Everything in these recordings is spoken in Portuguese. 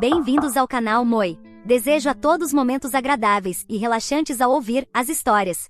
Bem-vindos ao canal Moi. Desejo a todos momentos agradáveis e relaxantes ao ouvir as histórias.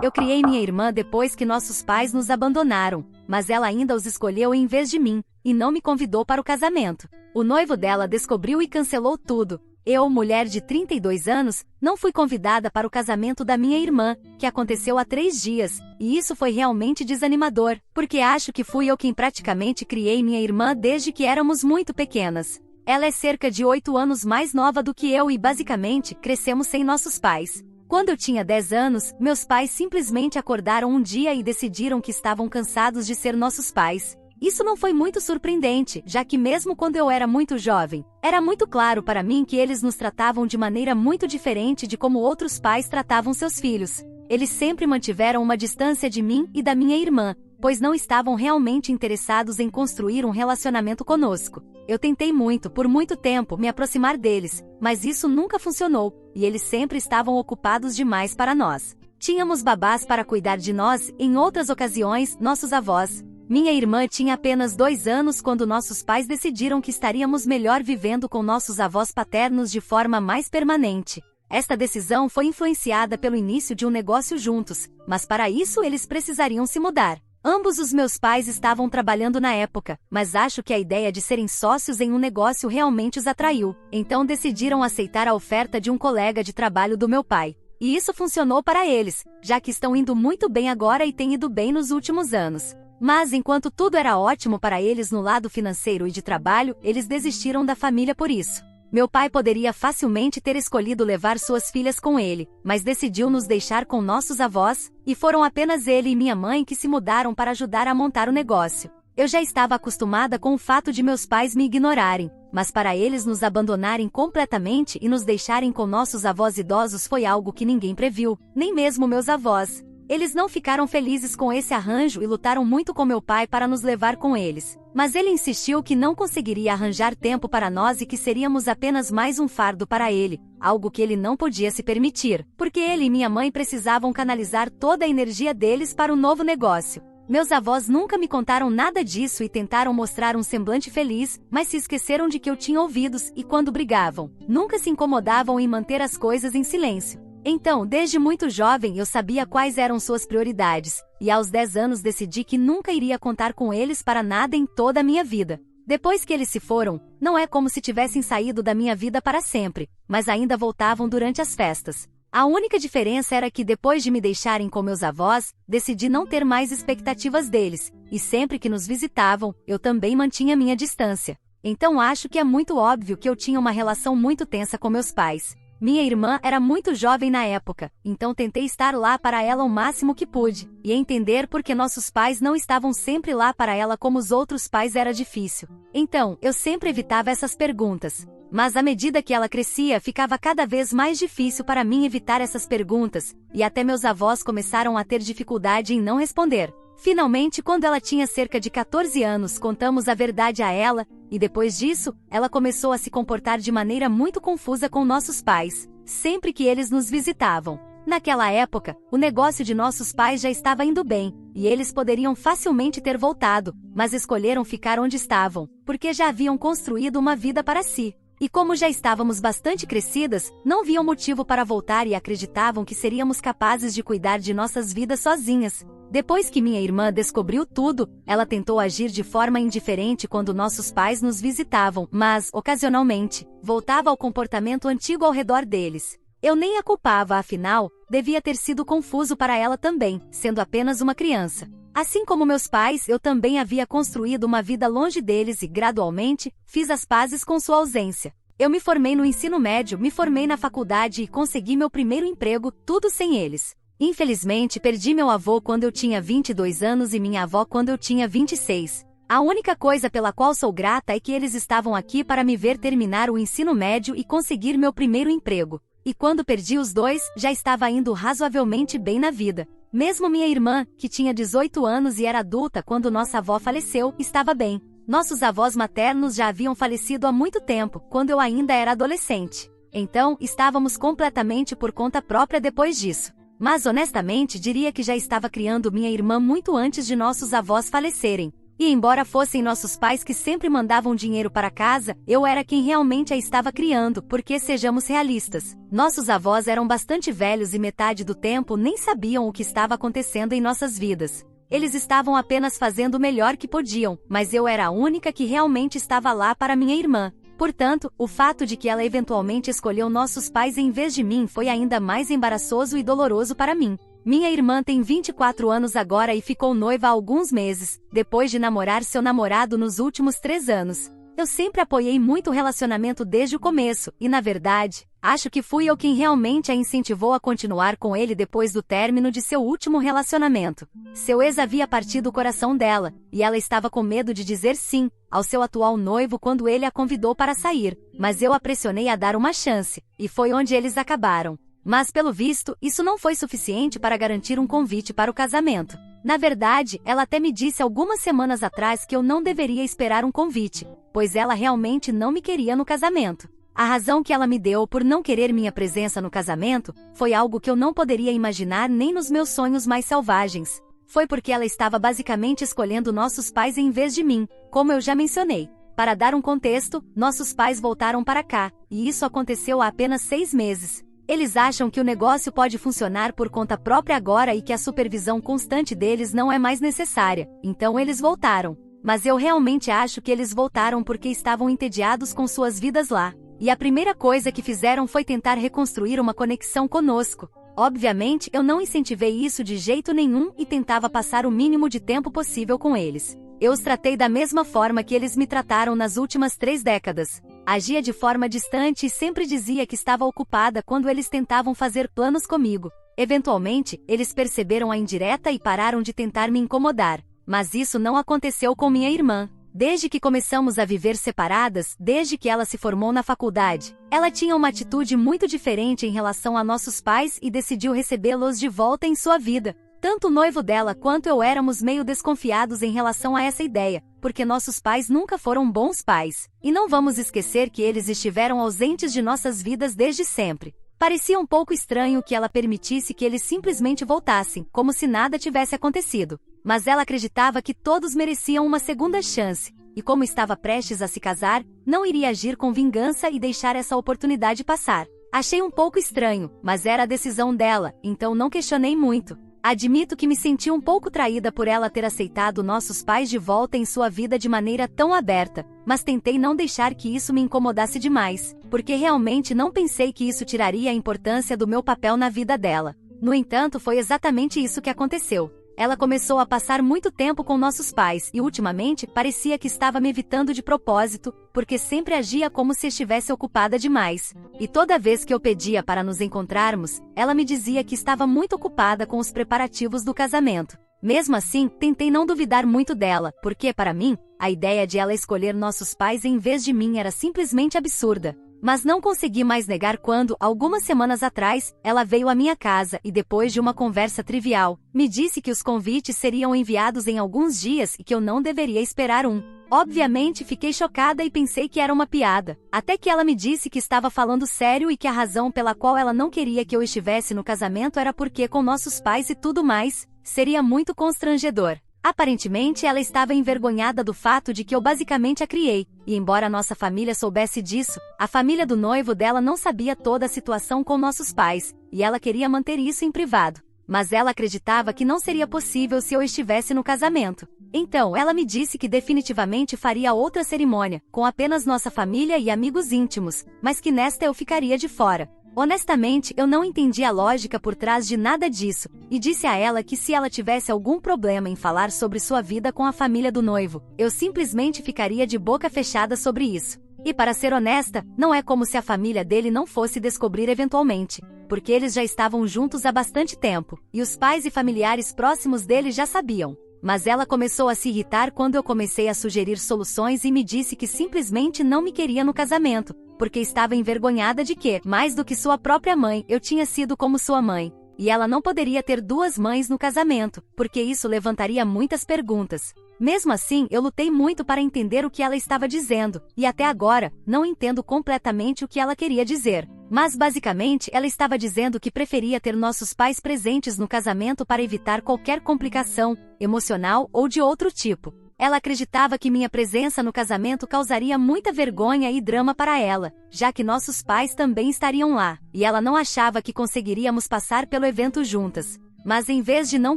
Eu criei minha irmã depois que nossos pais nos abandonaram, mas ela ainda os escolheu em vez de mim, e não me convidou para o casamento. O noivo dela descobriu e cancelou tudo. Eu, mulher de 32 anos, não fui convidada para o casamento da minha irmã, que aconteceu há 3 dias, e isso foi realmente desanimador, porque acho que fui eu quem praticamente criei minha irmã desde que éramos muito pequenas. Ela é cerca de 8 anos mais nova do que eu e basicamente crescemos sem nossos pais. Quando eu tinha 10 anos, meus pais simplesmente acordaram um dia e decidiram que estavam cansados de ser nossos pais. Isso não foi muito surpreendente, já que mesmo quando eu era muito jovem, era muito claro para mim que eles nos tratavam de maneira muito diferente de como outros pais tratavam seus filhos. Eles sempre mantiveram uma distância de mim e da minha irmã, pois não estavam realmente interessados em construir um relacionamento conosco. Eu tentei muito, por muito tempo, me aproximar deles, mas isso nunca funcionou, e eles sempre estavam ocupados demais para nós. Tínhamos babás para cuidar de nós, em outras ocasiões, nossos avós. Minha irmã tinha apenas 2 anos quando nossos pais decidiram que estaríamos melhor vivendo com nossos avós paternos de forma mais permanente. Esta decisão foi influenciada pelo início de um negócio juntos, mas para isso eles precisariam se mudar. Ambos os meus pais estavam trabalhando na época, mas acho que a ideia de serem sócios em um negócio realmente os atraiu. Então decidiram aceitar a oferta de um colega de trabalho do meu pai. E isso funcionou para eles, já que estão indo muito bem agora e têm ido bem nos últimos anos. Mas enquanto tudo era ótimo para eles no lado financeiro e de trabalho, eles desistiram da família por isso. Meu pai poderia facilmente ter escolhido levar suas filhas com ele, mas decidiu nos deixar com nossos avós, e foram apenas ele e minha mãe que se mudaram para ajudar a montar o negócio. Eu já estava acostumada com o fato de meus pais me ignorarem, mas para eles nos abandonarem completamente e nos deixarem com nossos avós idosos foi algo que ninguém previu, nem mesmo meus avós. Eles não ficaram felizes com esse arranjo e lutaram muito com meu pai para nos levar com eles. Mas ele insistiu que não conseguiria arranjar tempo para nós e que seríamos apenas mais um fardo para ele, algo que ele não podia se permitir, porque ele e minha mãe precisavam canalizar toda a energia deles para o novo negócio. Meus avós nunca me contaram nada disso e tentaram mostrar um semblante feliz, mas se esqueceram de que eu tinha ouvidos e quando brigavam, nunca se incomodavam em manter as coisas em silêncio. Então, desde muito jovem eu sabia quais eram suas prioridades, e aos 10 anos decidi que nunca iria contar com eles para nada em toda a minha vida. Depois que eles se foram, não é como se tivessem saído da minha vida para sempre, mas ainda voltavam durante as festas. A única diferença era que depois de me deixarem com meus avós, decidi não ter mais expectativas deles, e sempre que nos visitavam, eu também mantinha minha distância. Então acho que é muito óbvio que eu tinha uma relação muito tensa com meus pais. Minha irmã era muito jovem na época, então tentei estar lá para ela o máximo que pude, e entender por que nossos pais não estavam sempre lá para ela como os outros pais era difícil. Então, eu sempre evitava essas perguntas. Mas à medida que ela crescia, ficava cada vez mais difícil para mim evitar essas perguntas, e até meus avós começaram a ter dificuldade em não responder. Finalmente, quando ela tinha cerca de 14 anos, contamos a verdade a ela, e depois disso, ela começou a se comportar de maneira muito confusa com nossos pais, sempre que eles nos visitavam. Naquela época, o negócio de nossos pais já estava indo bem, e eles poderiam facilmente ter voltado, mas escolheram ficar onde estavam, porque já haviam construído uma vida para si. E como já estávamos bastante crescidas, não viam motivo para voltar e acreditavam que seríamos capazes de cuidar de nossas vidas sozinhas. Depois que minha irmã descobriu tudo, ela tentou agir de forma indiferente quando nossos pais nos visitavam, mas, ocasionalmente, voltava ao comportamento antigo ao redor deles. Eu nem a culpava, afinal, devia ter sido confuso para ela também, sendo apenas uma criança. Assim como meus pais, eu também havia construído uma vida longe deles e, gradualmente, fiz as pazes com sua ausência. Eu me formei no ensino médio, me formei na faculdade e consegui meu primeiro emprego, tudo sem eles. Infelizmente, perdi meu avô quando eu tinha 22 anos e minha avó quando eu tinha 26. A única coisa pela qual sou grata é que eles estavam aqui para me ver terminar o ensino médio e conseguir meu primeiro emprego. E quando perdi os dois, já estava indo razoavelmente bem na vida. Mesmo minha irmã, que tinha 18 anos e era adulta quando nossa avó faleceu, estava bem. Nossos avós maternos já haviam falecido há muito tempo, quando eu ainda era adolescente. Então, estávamos completamente por conta própria depois disso. Mas honestamente diria que já estava criando minha irmã muito antes de nossos avós falecerem. E embora fossem nossos pais que sempre mandavam dinheiro para casa, eu era quem realmente a estava criando, porque sejamos realistas. Nossos avós eram bastante velhos e metade do tempo nem sabiam o que estava acontecendo em nossas vidas. Eles estavam apenas fazendo o melhor que podiam, mas eu era a única que realmente estava lá para minha irmã. Portanto, o fato de que ela eventualmente escolheu nossos pais em vez de mim foi ainda mais embaraçoso e doloroso para mim. Minha irmã tem 24 anos agora e ficou noiva há alguns meses, depois de namorar seu namorado nos últimos 3 anos. Eu sempre apoiei muito o relacionamento desde o começo, e na verdade, acho que fui eu quem realmente a incentivou a continuar com ele depois do término de seu último relacionamento. Seu ex havia partido o coração dela, e ela estava com medo de dizer sim ao seu atual noivo quando ele a convidou para sair, mas eu a pressionei a dar uma chance, e foi onde eles acabaram. Mas pelo visto, isso não foi suficiente para garantir um convite para o casamento. Na verdade, ela até me disse algumas semanas atrás que eu não deveria esperar um convite, pois ela realmente não me queria no casamento. A razão que ela me deu por não querer minha presença no casamento foi algo que eu não poderia imaginar nem nos meus sonhos mais selvagens. Foi porque ela estava basicamente escolhendo nossos pais em vez de mim, como eu já mencionei. Para dar um contexto, nossos pais voltaram para cá, e isso aconteceu há apenas 6 meses. Eles acham que o negócio pode funcionar por conta própria agora e que a supervisão constante deles não é mais necessária, então eles voltaram. Mas eu realmente acho que eles voltaram porque estavam entediados com suas vidas lá. E a primeira coisa que fizeram foi tentar reconstruir uma conexão conosco. Obviamente, eu não incentivei isso de jeito nenhum e tentava passar o mínimo de tempo possível com eles. Eu os tratei da mesma forma que eles me trataram nas últimas 3 décadas. Agia de forma distante e sempre dizia que estava ocupada quando eles tentavam fazer planos comigo. Eventualmente, eles perceberam a indireta e pararam de tentar me incomodar. Mas isso não aconteceu com minha irmã. Desde que começamos a viver separadas, desde que ela se formou na faculdade, ela tinha uma atitude muito diferente em relação a nossos pais e decidiu recebê-los de volta em sua vida. Tanto o noivo dela quanto eu éramos meio desconfiados em relação a essa ideia, porque nossos pais nunca foram bons pais. E não vamos esquecer que eles estiveram ausentes de nossas vidas desde sempre. Parecia um pouco estranho que ela permitisse que eles simplesmente voltassem, como se nada tivesse acontecido. Mas ela acreditava que todos mereciam uma segunda chance, e como estava prestes a se casar, não iria agir com vingança e deixar essa oportunidade passar. Achei um pouco estranho, mas era a decisão dela, então não questionei muito. Admito que me senti um pouco traída por ela ter aceitado nossos pais de volta em sua vida de maneira tão aberta, mas tentei não deixar que isso me incomodasse demais, porque realmente não pensei que isso tiraria a importância do meu papel na vida dela. No entanto, foi exatamente isso que aconteceu. Ela começou a passar muito tempo com nossos pais e ultimamente parecia que estava me evitando de propósito, porque sempre agia como se estivesse ocupada demais. E toda vez que eu pedia para nos encontrarmos, ela me dizia que estava muito ocupada com os preparativos do casamento. Mesmo assim, tentei não duvidar muito dela, porque para mim, a ideia de ela escolher nossos pais em vez de mim era simplesmente absurda. Mas não consegui mais negar quando, algumas semanas atrás, ela veio à minha casa e depois de uma conversa trivial, me disse que os convites seriam enviados em alguns dias e que eu não deveria esperar um. Obviamente fiquei chocada e pensei que era uma piada, até que ela me disse que estava falando sério e que a razão pela qual ela não queria que eu estivesse no casamento era porque com nossos pais e tudo mais, seria muito constrangedor. Aparentemente ela estava envergonhada do fato de que eu basicamente a criei, e embora nossa família soubesse disso, a família do noivo dela não sabia toda a situação com nossos pais, e ela queria manter isso em privado. Mas ela acreditava que não seria possível se eu estivesse no casamento. Então ela me disse que definitivamente faria outra cerimônia, com apenas nossa família e amigos íntimos, mas que nesta eu ficaria de fora. Honestamente, eu não entendi a lógica por trás de nada disso, e disse a ela que se ela tivesse algum problema em falar sobre sua vida com a família do noivo, eu simplesmente ficaria de boca fechada sobre isso. E para ser honesta, não é como se a família dele não fosse descobrir eventualmente, porque eles já estavam juntos há bastante tempo, e os pais e familiares próximos dele já sabiam. Mas ela começou a se irritar quando eu comecei a sugerir soluções e me disse que simplesmente não me queria no casamento, porque estava envergonhada de que, mais do que sua própria mãe, eu tinha sido como sua mãe. E ela não poderia ter 2 mães no casamento, porque isso levantaria muitas perguntas. Mesmo assim, eu lutei muito para entender o que ela estava dizendo, e até agora, não entendo completamente o que ela queria dizer. Mas basicamente, ela estava dizendo que preferia ter nossos pais presentes no casamento para evitar qualquer complicação, emocional ou de outro tipo. Ela acreditava que minha presença no casamento causaria muita vergonha e drama para ela, já que nossos pais também estariam lá, e ela não achava que conseguiríamos passar pelo evento juntas. Mas em vez de não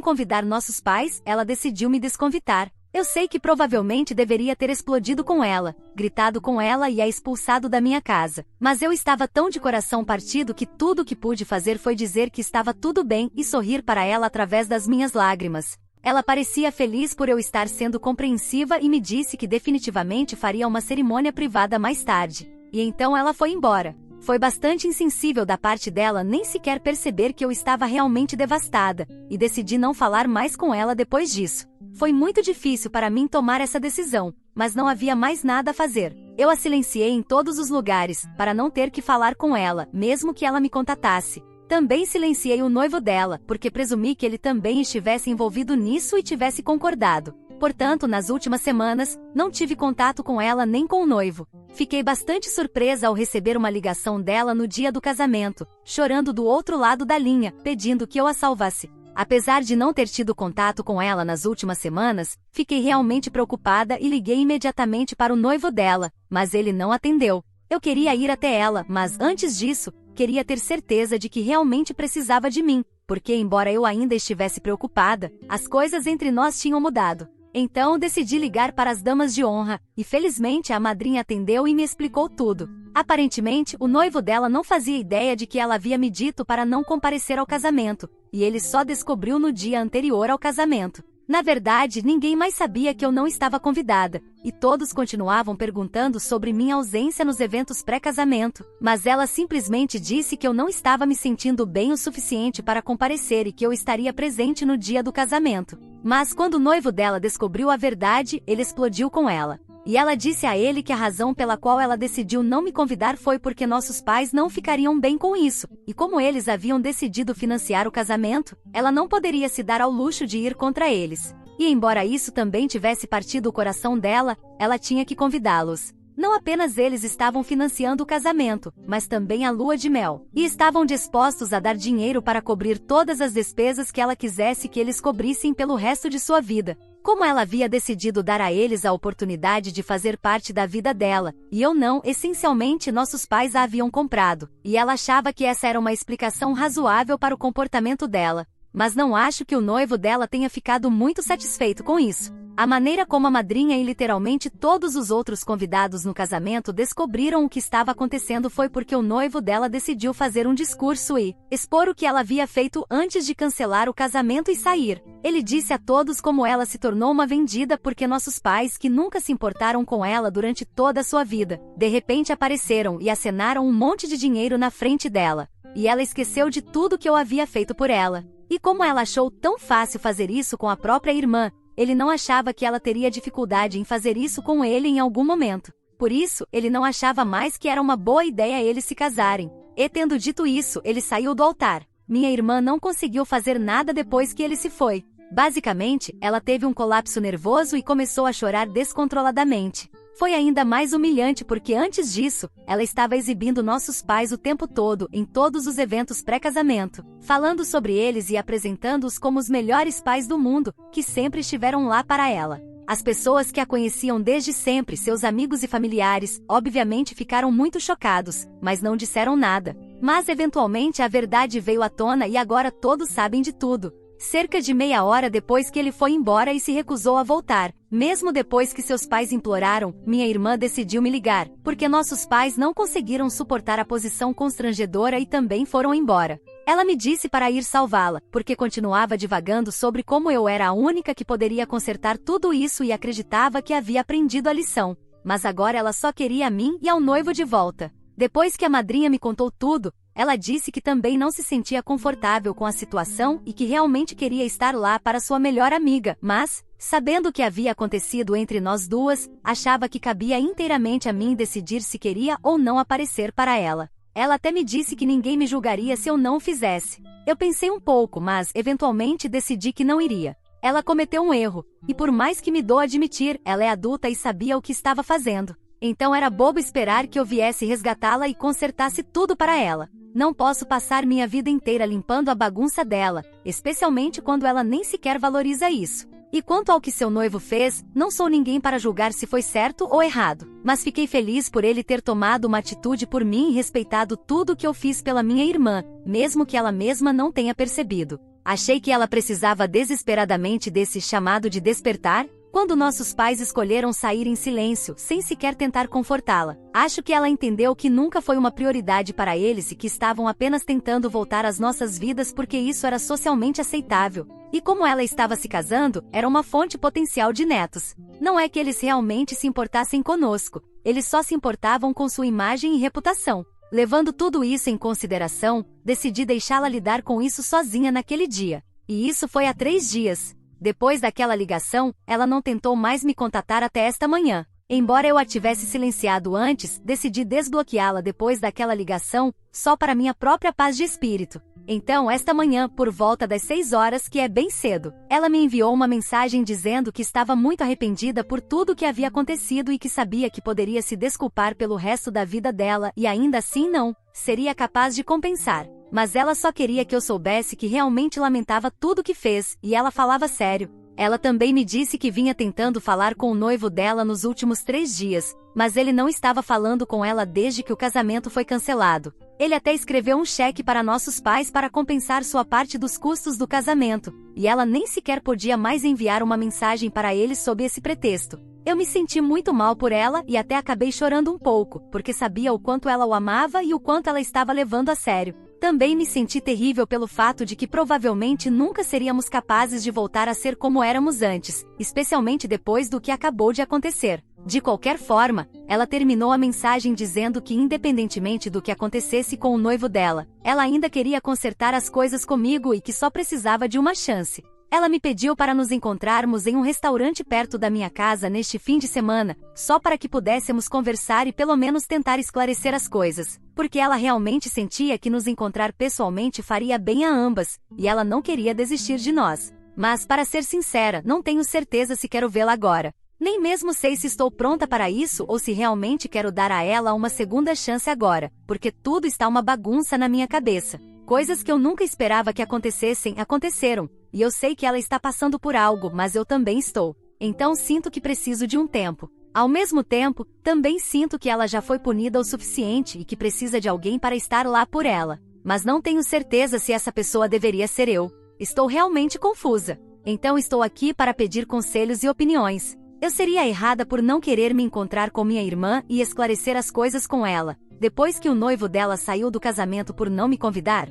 convidar nossos pais, ela decidiu me desconvidar. Eu sei que provavelmente deveria ter explodido com ela, gritado com ela e a expulsado da minha casa. Mas eu estava tão de coração partido que tudo o que pude fazer foi dizer que estava tudo bem e sorrir para ela através das minhas lágrimas. Ela parecia feliz por eu estar sendo compreensiva e me disse que definitivamente faria uma cerimônia privada mais tarde. E então ela foi embora. Foi bastante insensível da parte dela nem sequer perceber que eu estava realmente devastada, e decidi não falar mais com ela depois disso. Foi muito difícil para mim tomar essa decisão, mas não havia mais nada a fazer. Eu a silenciei em todos os lugares, para não ter que falar com ela, mesmo que ela me contatasse. Também silenciei o noivo dela, porque presumi que ele também estivesse envolvido nisso e tivesse concordado. Portanto, nas últimas semanas, não tive contato com ela nem com o noivo. Fiquei bastante surpresa ao receber uma ligação dela no dia do casamento, chorando do outro lado da linha, pedindo que eu a salvasse. Apesar de não ter tido contato com ela nas últimas semanas, fiquei realmente preocupada e liguei imediatamente para o noivo dela, mas ele não atendeu. Eu queria ir até ela, mas antes disso, queria ter certeza de que realmente precisava de mim, porque embora eu ainda estivesse preocupada, as coisas entre nós tinham mudado. Então decidi ligar para as damas de honra, e felizmente a madrinha atendeu e me explicou tudo. Aparentemente, o noivo dela não fazia ideia de que ela havia me dito para não comparecer ao casamento, e ele só descobriu no dia anterior ao casamento. Na verdade, ninguém mais sabia que eu não estava convidada, e todos continuavam perguntando sobre minha ausência nos eventos pré-casamento, mas ela simplesmente disse que eu não estava me sentindo bem o suficiente para comparecer e que eu estaria presente no dia do casamento. Mas quando o noivo dela descobriu a verdade, ele explodiu com ela. E ela disse a ele que a razão pela qual ela decidiu não me convidar foi porque nossos pais não ficariam bem com isso, e como eles haviam decidido financiar o casamento, ela não poderia se dar ao luxo de ir contra eles. E embora isso também tivesse partido o coração dela, ela tinha que convidá-los. Não apenas eles estavam financiando o casamento, mas também a lua de mel, e estavam dispostos a dar dinheiro para cobrir todas as despesas que ela quisesse que eles cobrissem pelo resto de sua vida. Como ela havia decidido dar a eles a oportunidade de fazer parte da vida dela, e eu não, essencialmente nossos pais a haviam comprado, e ela achava que essa era uma explicação razoável para o comportamento dela. Mas não acho que o noivo dela tenha ficado muito satisfeito com isso. A maneira como a madrinha e literalmente todos os outros convidados no casamento descobriram o que estava acontecendo foi porque o noivo dela decidiu fazer um discurso e expor o que ela havia feito antes de cancelar o casamento e sair. Ele disse a todos como ela se tornou uma vendida porque nossos pais, que nunca se importaram com ela durante toda a sua vida, de repente apareceram e acenaram um monte de dinheiro na frente dela. E ela esqueceu de tudo que eu havia feito por ela. E como ela achou tão fácil fazer isso com a própria irmã, ele não achava que ela teria dificuldade em fazer isso com ele em algum momento. Por isso, ele não achava mais que era uma boa ideia eles se casarem. E tendo dito isso, ele saiu do altar. Minha irmã não conseguiu fazer nada depois que ele se foi. Basicamente, ela teve um colapso nervoso e começou a chorar descontroladamente. Foi ainda mais humilhante porque antes disso, ela estava exibindo nossos pais o tempo todo em todos os eventos pré-casamento, falando sobre eles e apresentando-os como os melhores pais do mundo, que sempre estiveram lá para ela. As pessoas que a conheciam desde sempre, seus amigos e familiares, obviamente ficaram muito chocados, mas não disseram nada. Mas eventualmente a verdade veio à tona e agora todos sabem de tudo. Cerca de meia hora depois que ele foi embora e se recusou a voltar, mesmo depois que seus pais imploraram, minha irmã decidiu me ligar, porque nossos pais não conseguiram suportar a posição constrangedora e também foram embora. Ela me disse para ir salvá-la, porque continuava divagando sobre como eu era a única que poderia consertar tudo isso e acreditava que havia aprendido a lição. Mas agora ela só queria a mim e ao noivo de volta. Depois que a madrinha me contou tudo, ela disse que também não se sentia confortável com a situação e que realmente queria estar lá para sua melhor amiga, mas, sabendo o que havia acontecido entre nós duas, achava que cabia inteiramente a mim decidir se queria ou não aparecer para ela. Ela até me disse que ninguém me julgaria se eu não o fizesse. Eu pensei um pouco, mas, eventualmente decidi que não iria. Ela cometeu um erro, e por mais que me dou admitir, ela é adulta e sabia o que estava fazendo. Então era bobo esperar que eu viesse resgatá-la e consertasse tudo para ela. Não posso passar minha vida inteira limpando a bagunça dela, especialmente quando ela nem sequer valoriza isso. E quanto ao que seu noivo fez, não sou ninguém para julgar se foi certo ou errado, mas fiquei feliz por ele ter tomado uma atitude por mim e respeitado tudo o que eu fiz pela minha irmã, mesmo que ela mesma não tenha percebido. Achei que ela precisava desesperadamente desse chamado de despertar, quando nossos pais escolheram sair em silêncio, sem sequer tentar confortá-la. Acho que ela entendeu que nunca foi uma prioridade para eles e que estavam apenas tentando voltar às nossas vidas porque isso era socialmente aceitável. E como ela estava se casando, era uma fonte potencial de netos. Não é que eles realmente se importassem conosco, eles só se importavam com sua imagem e reputação. Levando tudo isso em consideração, decidi deixá-la lidar com isso sozinha naquele dia. E isso foi há 3 dias. Depois daquela ligação, ela não tentou mais me contatar até esta manhã. Embora eu a tivesse silenciado antes, decidi desbloqueá-la depois daquela ligação, só para minha própria paz de espírito. Então, esta manhã, por volta das 6 horas, que é bem cedo, ela me enviou uma mensagem dizendo que estava muito arrependida por tudo o que havia acontecido e que sabia que poderia se desculpar pelo resto da vida dela e ainda assim não seria capaz de compensar. Mas ela só queria que eu soubesse que realmente lamentava tudo o que fez, e ela falava sério. Ela também me disse que vinha tentando falar com o noivo dela nos últimos 3 dias, mas ele não estava falando com ela desde que o casamento foi cancelado. Ele até escreveu um cheque para nossos pais para compensar sua parte dos custos do casamento, e ela nem sequer podia mais enviar uma mensagem para ele sob esse pretexto. Eu me senti muito mal por ela e até acabei chorando um pouco, porque sabia o quanto ela o amava e o quanto ela estava levando a sério. Também me senti terrível pelo fato de que provavelmente nunca seríamos capazes de voltar a ser como éramos antes, especialmente depois do que acabou de acontecer. De qualquer forma, ela terminou a mensagem dizendo que independentemente do que acontecesse com o noivo dela, ela ainda queria consertar as coisas comigo e que só precisava de uma chance. Ela me pediu para nos encontrarmos em um restaurante perto da minha casa neste fim de semana, só para que pudéssemos conversar e pelo menos tentar esclarecer as coisas, porque ela realmente sentia que nos encontrar pessoalmente faria bem a ambas, e ela não queria desistir de nós. Mas, para ser sincera, não tenho certeza se quero vê-la agora. Nem mesmo sei se estou pronta para isso ou se realmente quero dar a ela uma segunda chance agora, porque tudo está uma bagunça na minha cabeça. Coisas que eu nunca esperava que acontecessem, aconteceram, e eu sei que ela está passando por algo, mas eu também estou. Então sinto que preciso de um tempo. Ao mesmo tempo, também sinto que ela já foi punida o suficiente e que precisa de alguém para estar lá por ela. Mas não tenho certeza se essa pessoa deveria ser eu. Estou realmente confusa. Então estou aqui para pedir conselhos e opiniões. Eu seria errada por não querer me encontrar com minha irmã e esclarecer as coisas com ela, depois que o noivo dela saiu do casamento por não me convidar?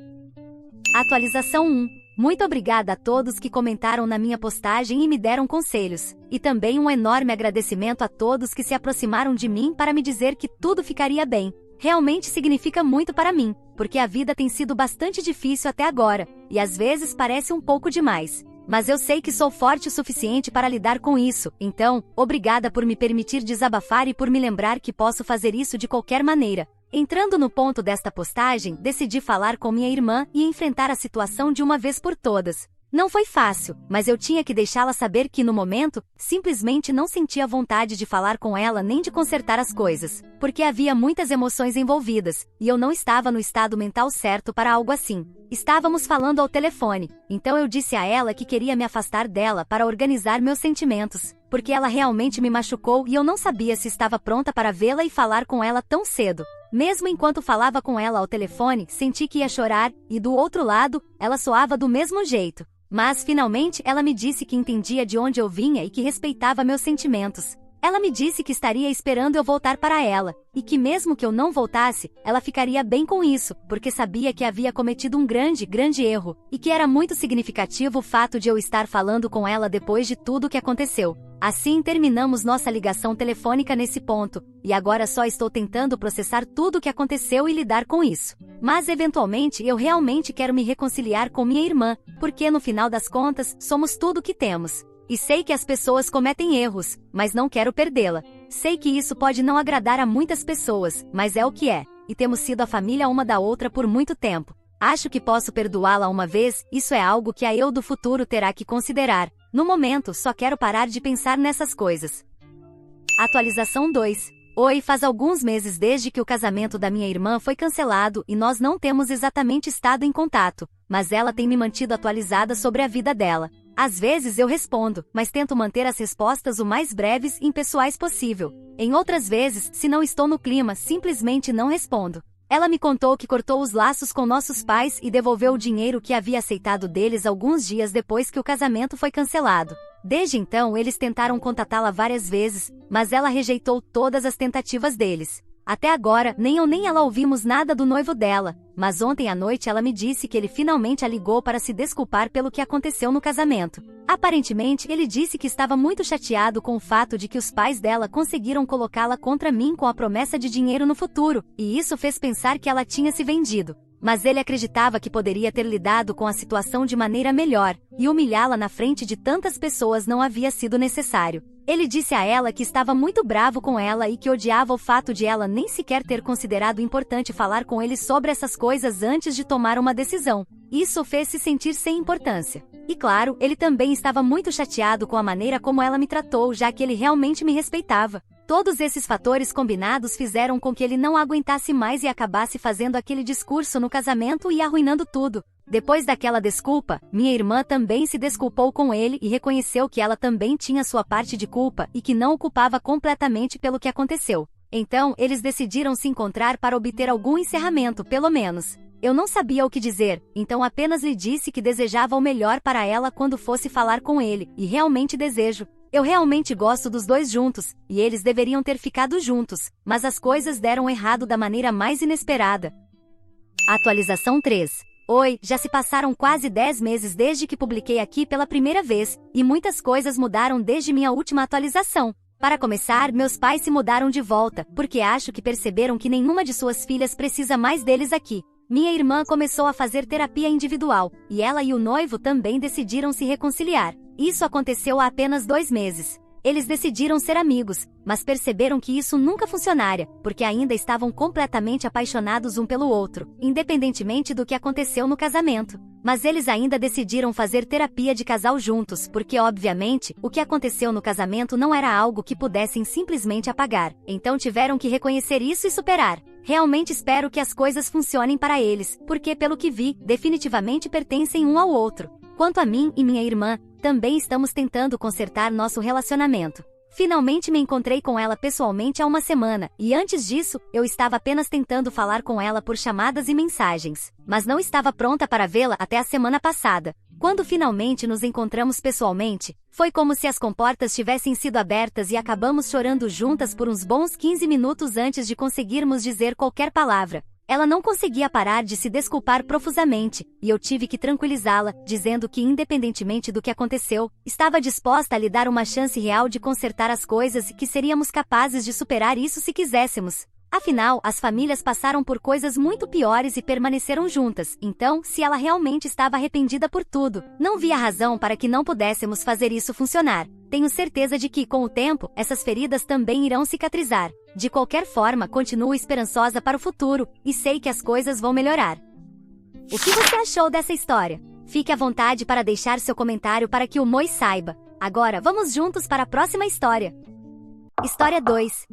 Atualização 1. Muito obrigada a todos que comentaram na minha postagem e me deram conselhos. E também um enorme agradecimento a todos que se aproximaram de mim para me dizer que tudo ficaria bem. Realmente significa muito para mim, porque a vida tem sido bastante difícil até agora, e às vezes parece um pouco demais. Mas eu sei que sou forte o suficiente para lidar com isso, então, obrigada por me permitir desabafar e por me lembrar que posso fazer isso de qualquer maneira. Entrando no ponto desta postagem, decidi falar com minha irmã e enfrentar a situação de uma vez por todas. Não foi fácil, mas eu tinha que deixá-la saber que no momento, simplesmente não sentia vontade de falar com ela nem de consertar as coisas, porque havia muitas emoções envolvidas, e eu não estava no estado mental certo para algo assim. Estávamos falando ao telefone, então eu disse a ela que queria me afastar dela para organizar meus sentimentos, porque ela realmente me machucou e eu não sabia se estava pronta para vê-la e falar com ela tão cedo. Mesmo enquanto falava com ela ao telefone, senti que ia chorar, e do outro lado, ela soava do mesmo jeito. Mas, finalmente, ela me disse que entendia de onde eu vinha e que respeitava meus sentimentos. Ela me disse que estaria esperando eu voltar para ela, e que mesmo que eu não voltasse, ela ficaria bem com isso, porque sabia que havia cometido um grande erro, e que era muito significativo o fato de eu estar falando com ela depois de tudo o que aconteceu. Assim terminamos nossa ligação telefônica nesse ponto, e agora só estou tentando processar tudo o que aconteceu e lidar com isso. Mas eventualmente eu realmente quero me reconciliar com minha irmã, porque no final das contas, somos tudo o que temos. E sei que as pessoas cometem erros, mas não quero perdê-la. Sei que isso pode não agradar a muitas pessoas, mas é o que é, e temos sido a família uma da outra por muito tempo. Acho que posso perdoá-la uma vez, isso é algo que a eu do futuro terá que considerar. No momento, só quero parar de pensar nessas coisas. Atualização 2. Oi, faz alguns meses desde que o casamento da minha irmã foi cancelado e nós não temos exatamente estado em contato, mas ela tem me mantido atualizada sobre a vida dela. Às vezes eu respondo, mas tento manter as respostas o mais breves e impessoais possível. Em outras vezes, se não estou no clima, simplesmente não respondo. Ela me contou que cortou os laços com nossos pais e devolveu o dinheiro que havia aceitado deles alguns dias depois que o casamento foi cancelado. Desde então, eles tentaram contatá-la várias vezes, mas ela rejeitou todas as tentativas deles. Até agora, nem eu nem ela ouvimos nada do noivo dela, mas ontem à noite ela me disse que ele finalmente a ligou para se desculpar pelo que aconteceu no casamento. Aparentemente, ele disse que estava muito chateado com o fato de que os pais dela conseguiram colocá-la contra mim com a promessa de dinheiro no futuro, e isso fez pensar que ela tinha se vendido. Mas ele acreditava que poderia ter lidado com a situação de maneira melhor, e humilhá-la na frente de tantas pessoas não havia sido necessário. Ele disse a ela que estava muito bravo com ela e que odiava o fato de ela nem sequer ter considerado importante falar com ele sobre essas coisas antes de tomar uma decisão. Isso o fez se sentir sem importância. E claro, ele também estava muito chateado com a maneira como ela me tratou, já que ele realmente me respeitava. Todos esses fatores combinados fizeram com que ele não aguentasse mais e acabasse fazendo aquele discurso no casamento e arruinando tudo. Depois daquela desculpa, minha irmã também se desculpou com ele e reconheceu que ela também tinha sua parte de culpa e que não o culpava completamente pelo que aconteceu. Então, eles decidiram se encontrar para obter algum encerramento, pelo menos. Eu não sabia o que dizer, então apenas lhe disse que desejava o melhor para ela quando fosse falar com ele, e realmente desejo. Eu realmente gosto dos dois juntos, e eles deveriam ter ficado juntos, mas as coisas deram errado da maneira mais inesperada. Atualização 3. Oi, já se passaram quase 10 meses desde que publiquei aqui pela primeira vez, e muitas coisas mudaram desde minha última atualização. Para começar, meus pais se mudaram de volta, porque acho que perceberam que nenhuma de suas filhas precisa mais deles aqui. Minha irmã começou a fazer terapia individual, e ela e o noivo também decidiram se reconciliar. Isso aconteceu há apenas 2 meses. Eles decidiram ser amigos, mas perceberam que isso nunca funcionaria, porque ainda estavam completamente apaixonados um pelo outro, independentemente do que aconteceu no casamento. Mas eles ainda decidiram fazer terapia de casal juntos, porque obviamente, o que aconteceu no casamento não era algo que pudessem simplesmente apagar. Então tiveram que reconhecer isso e superar. Realmente espero que as coisas funcionem para eles, porque pelo que vi, definitivamente pertencem um ao outro. Quanto a mim e minha irmã, também estamos tentando consertar nosso relacionamento. Finalmente me encontrei com ela pessoalmente há uma semana, e antes disso, eu estava apenas tentando falar com ela por chamadas e mensagens, mas não estava pronta para vê-la até a semana passada. Quando finalmente nos encontramos pessoalmente, foi como se as comportas tivessem sido abertas e acabamos chorando juntas por uns bons 15 minutos antes de conseguirmos dizer qualquer palavra. Ela não conseguia parar de se desculpar profusamente, e eu tive que tranquilizá-la, dizendo que independentemente do que aconteceu, estava disposta a lhe dar uma chance real de consertar as coisas e que seríamos capazes de superar isso se quiséssemos. Afinal, as famílias passaram por coisas muito piores e permaneceram juntas, então, se ela realmente estava arrependida por tudo, não via razão para que não pudéssemos fazer isso funcionar. Tenho certeza de que, com o tempo, essas feridas também irão cicatrizar. De qualquer forma, continuo esperançosa para o futuro, e sei que as coisas vão melhorar. O que você achou dessa história? Fique à vontade para deixar seu comentário para que o Moi saiba. Agora, vamos juntos para a próxima história. História 2.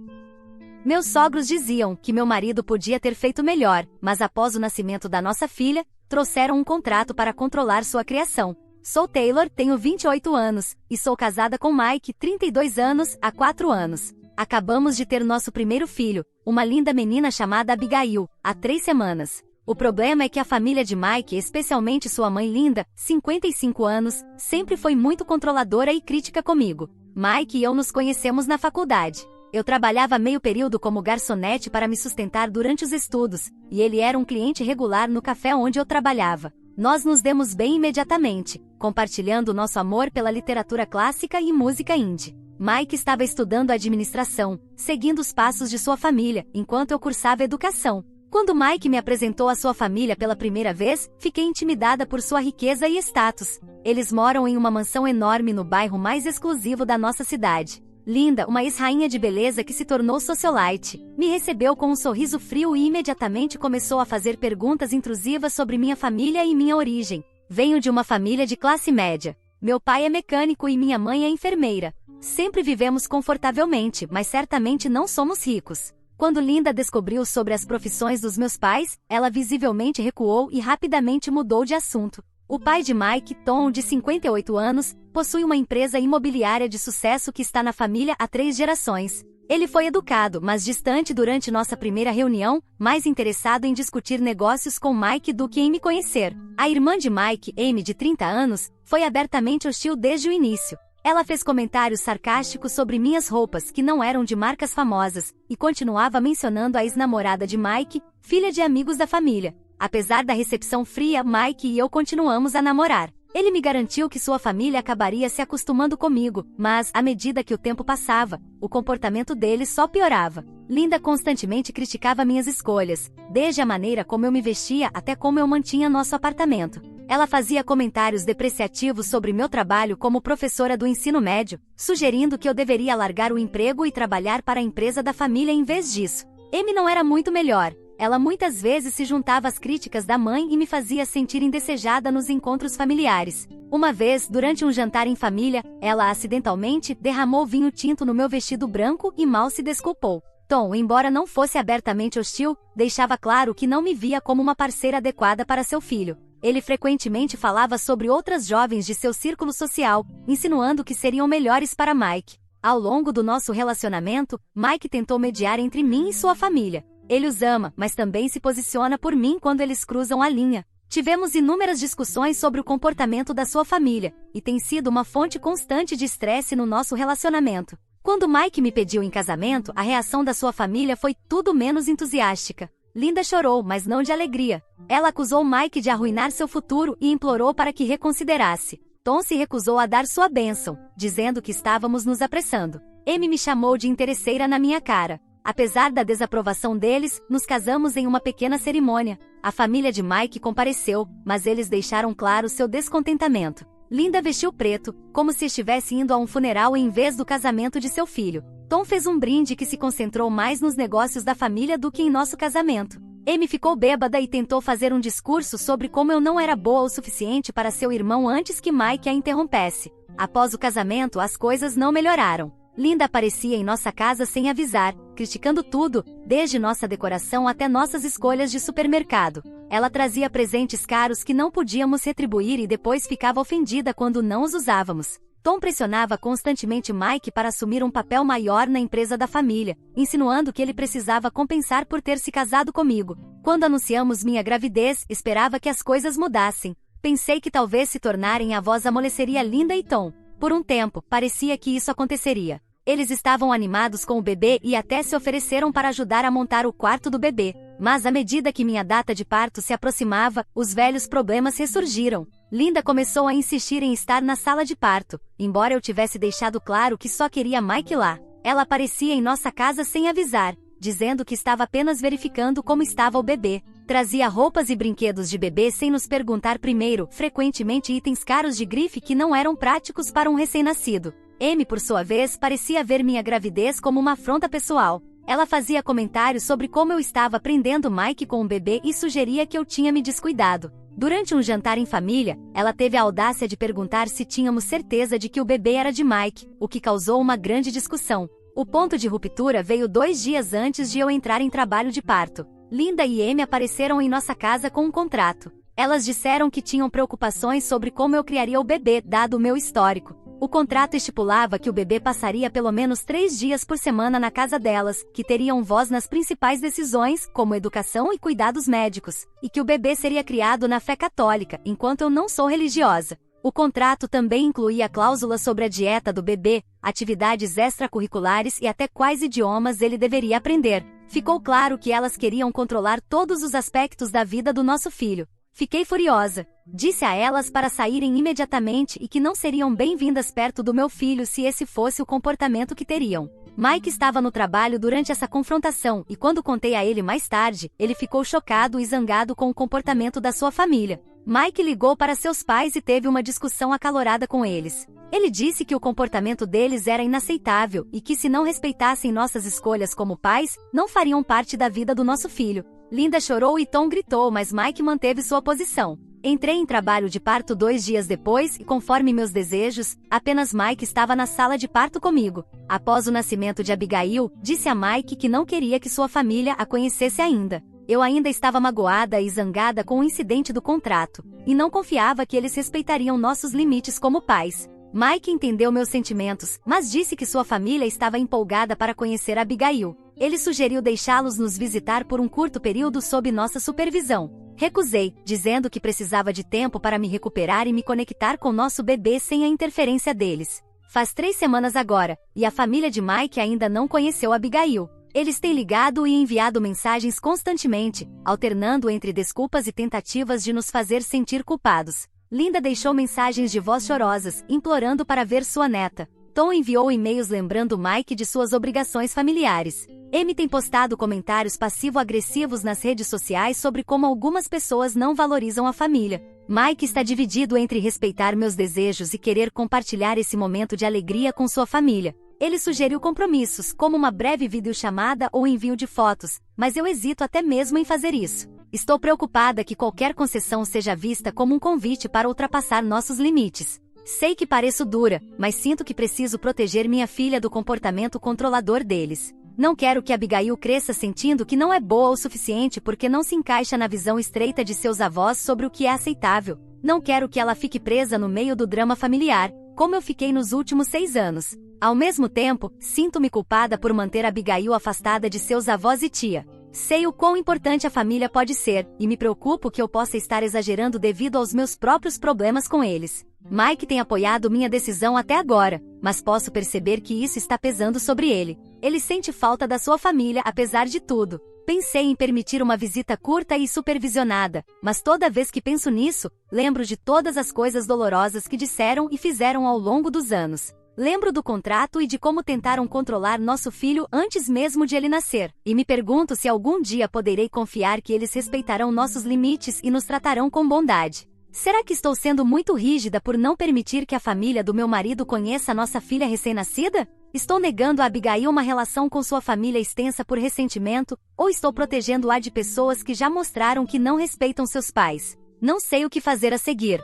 Meus sogros diziam que meu marido podia ter feito melhor, mas após o nascimento da nossa filha, trouxeram um contrato para controlar sua criação. Sou Taylor, tenho 28 anos, e sou casada com Mike, 32 anos, há 4 anos. Acabamos de ter nosso primeiro filho, uma linda menina chamada Abigail, há 3 semanas. O problema é que a família de Mike, especialmente sua mãe Linda, 55 anos, sempre foi muito controladora e crítica comigo. Mike e eu nos conhecemos na faculdade. Eu trabalhava meio período como garçonete para me sustentar durante os estudos, e ele era um cliente regular no café onde eu trabalhava. Nós nos demos bem imediatamente, compartilhando nosso amor pela literatura clássica e música indie. Mike estava estudando administração, seguindo os passos de sua família, enquanto eu cursava educação. Quando Mike me apresentou a sua família pela primeira vez, fiquei intimidada por sua riqueza e status. Eles moram em uma mansão enorme no bairro mais exclusivo da nossa cidade. Linda, uma ex-rainha de beleza que se tornou socialite, me recebeu com um sorriso frio e imediatamente começou a fazer perguntas intrusivas sobre minha família e minha origem. Venho de uma família de classe média. Meu pai é mecânico e minha mãe é enfermeira. Sempre vivemos confortavelmente, mas certamente não somos ricos. Quando Linda descobriu sobre as profissões dos meus pais, ela visivelmente recuou e rapidamente mudou de assunto. O pai de Mike, Tom, de 58 anos, possui uma empresa imobiliária de sucesso que está na família há 3 gerações. Ele foi educado, mas distante durante nossa primeira reunião, mais interessado em discutir negócios com Mike do que em me conhecer. A irmã de Mike, Amy, de 30 anos, foi abertamente hostil desde o início. Ela fez comentários sarcásticos sobre minhas roupas que não eram de marcas famosas, e continuava mencionando a ex-namorada de Mike, filha de amigos da família. Apesar da recepção fria, Mike e eu continuamos a namorar. Ele me garantiu que sua família acabaria se acostumando comigo, mas, à medida que o tempo passava, o comportamento dele só piorava. Linda constantemente criticava minhas escolhas, desde a maneira como eu me vestia até como eu mantinha nosso apartamento. Ela fazia comentários depreciativos sobre meu trabalho como professora do ensino médio, sugerindo que eu deveria largar o emprego e trabalhar para a empresa da família em vez disso. Amy não era muito melhor. Ela muitas vezes se juntava às críticas da mãe e me fazia sentir indesejada nos encontros familiares. Uma vez, durante um jantar em família, ela acidentalmente derramou vinho tinto no meu vestido branco e mal se desculpou. Tom, embora não fosse abertamente hostil, deixava claro que não me via como uma parceira adequada para seu filho. Ele frequentemente falava sobre outras jovens de seu círculo social, insinuando que seriam melhores para Mike. Ao longo do nosso relacionamento, Mike tentou mediar entre mim e sua família. Ele os ama, mas também se posiciona por mim quando eles cruzam a linha. Tivemos inúmeras discussões sobre o comportamento da sua família, e tem sido uma fonte constante de estresse no nosso relacionamento. Quando Mike me pediu em casamento, a reação da sua família foi tudo menos entusiástica. Linda chorou, mas não de alegria. Ela acusou Mike de arruinar seu futuro e implorou para que reconsiderasse. Tom se recusou a dar sua bênção, dizendo que estávamos nos apressando. Amy me chamou de interesseira na minha cara. Apesar da desaprovação deles, nos casamos em uma pequena cerimônia. A família de Mike compareceu, mas eles deixaram claro seu descontentamento. Linda vestiu preto, como se estivesse indo a um funeral em vez do casamento de seu filho. Tom fez um brinde que se concentrou mais nos negócios da família do que em nosso casamento. Amy ficou bêbada e tentou fazer um discurso sobre como eu não era boa o suficiente para seu irmão antes que Mike a interrompesse. Após o casamento, as coisas não melhoraram. Linda aparecia em nossa casa sem avisar, criticando tudo, desde nossa decoração até nossas escolhas de supermercado. Ela trazia presentes caros que não podíamos retribuir e depois ficava ofendida quando não os usávamos. Tom pressionava constantemente Mike para assumir um papel maior na empresa da família, insinuando que ele precisava compensar por ter se casado comigo. Quando anunciamos minha gravidez, esperava que as coisas mudassem. Pensei que talvez se tornarem avós amoleceria Linda e Tom. Por um tempo, parecia que isso aconteceria. Eles estavam animados com o bebê e até se ofereceram para ajudar a montar o quarto do bebê. Mas à medida que minha data de parto se aproximava, os velhos problemas ressurgiram. Linda começou a insistir em estar na sala de parto, embora eu tivesse deixado claro que só queria Mike lá. Ela aparecia em nossa casa sem avisar, dizendo que estava apenas verificando como estava o bebê. Trazia roupas e brinquedos de bebê sem nos perguntar primeiro, frequentemente itens caros de grife que não eram práticos para um recém-nascido. Amy, por sua vez, parecia ver minha gravidez como uma afronta pessoal. Ela fazia comentários sobre como eu estava prendendo Mike com o bebê e sugeria que eu tinha me descuidado. Durante um jantar em família, ela teve a audácia de perguntar se tínhamos certeza de que o bebê era de Mike, o que causou uma grande discussão. O ponto de ruptura veio 2 dias antes de eu entrar em trabalho de parto. Linda e Amy apareceram em nossa casa com um contrato. Elas disseram que tinham preocupações sobre como eu criaria o bebê, dado o meu histórico. O contrato estipulava que o bebê passaria pelo menos 3 dias por semana na casa delas, que teriam voz nas principais decisões, como educação e cuidados médicos, e que o bebê seria criado na fé católica, enquanto eu não sou religiosa. O contrato também incluía cláusulas sobre a dieta do bebê, atividades extracurriculares e até quais idiomas ele deveria aprender. Ficou claro que elas queriam controlar todos os aspectos da vida do nosso filho. Fiquei furiosa. Disse a elas para saírem imediatamente e que não seriam bem-vindas perto do meu filho se esse fosse o comportamento que teriam. Mike estava no trabalho durante essa confrontação e quando contei a ele mais tarde, ele ficou chocado e zangado com o comportamento da sua família. Mike ligou para seus pais e teve uma discussão acalorada com eles. Ele disse que o comportamento deles era inaceitável e que se não respeitassem nossas escolhas como pais, não fariam parte da vida do nosso filho. Linda chorou e Tom gritou, mas Mike manteve sua posição. Entrei em trabalho de parto 2 dias depois e, conforme meus desejos, apenas Mike estava na sala de parto comigo. Após o nascimento de Abigail, disse a Mike que não queria que sua família a conhecesse ainda. Eu ainda estava magoada e zangada com o incidente do contrato, e não confiava que eles respeitariam nossos limites como pais. Mike entendeu meus sentimentos, mas disse que sua família estava empolgada para conhecer Abigail. Ele sugeriu deixá-los nos visitar por um curto período sob nossa supervisão. Recusei, dizendo que precisava de tempo para me recuperar e me conectar com nosso bebê sem a interferência deles. Faz 3 semanas agora, e a família de Mike ainda não conheceu Abigail. Eles têm ligado e enviado mensagens constantemente, alternando entre desculpas e tentativas de nos fazer sentir culpados. Linda deixou mensagens de voz chorosas, implorando para ver sua neta. Tom enviou e-mails lembrando Mike de suas obrigações familiares. Amy tem postado comentários passivo-agressivos nas redes sociais sobre como algumas pessoas não valorizam a família. Mike está dividido entre respeitar meus desejos e querer compartilhar esse momento de alegria com sua família. Ele sugeriu compromissos, como uma breve videochamada ou envio de fotos, mas eu hesito até mesmo em fazer isso. Estou preocupada que qualquer concessão seja vista como um convite para ultrapassar nossos limites. Sei que pareço dura, mas sinto que preciso proteger minha filha do comportamento controlador deles. Não quero que Abigail cresça sentindo que não é boa o suficiente porque não se encaixa na visão estreita de seus avós sobre o que é aceitável. Não quero que ela fique presa no meio do drama familiar, como eu fiquei nos últimos 6 anos. Ao mesmo tempo, sinto-me culpada por manter Abigail afastada de seus avós e tia. Sei o quão importante a família pode ser, e me preocupo que eu possa estar exagerando devido aos meus próprios problemas com eles. Mike tem apoiado minha decisão até agora, mas posso perceber que isso está pesando sobre ele. Ele sente falta da sua família apesar de tudo. Pensei em permitir uma visita curta e supervisionada, mas toda vez que penso nisso, lembro de todas as coisas dolorosas que disseram e fizeram ao longo dos anos. Lembro do contrato e de como tentaram controlar nosso filho antes mesmo de ele nascer, e me pergunto se algum dia poderei confiar que eles respeitarão nossos limites e nos tratarão com bondade. Será que estou sendo muito rígida por não permitir que a família do meu marido conheça nossa filha recém-nascida? Estou negando a Abigail uma relação com sua família extensa por ressentimento, ou estou protegendo-a de pessoas que já mostraram que não respeitam seus pais? Não sei o que fazer a seguir.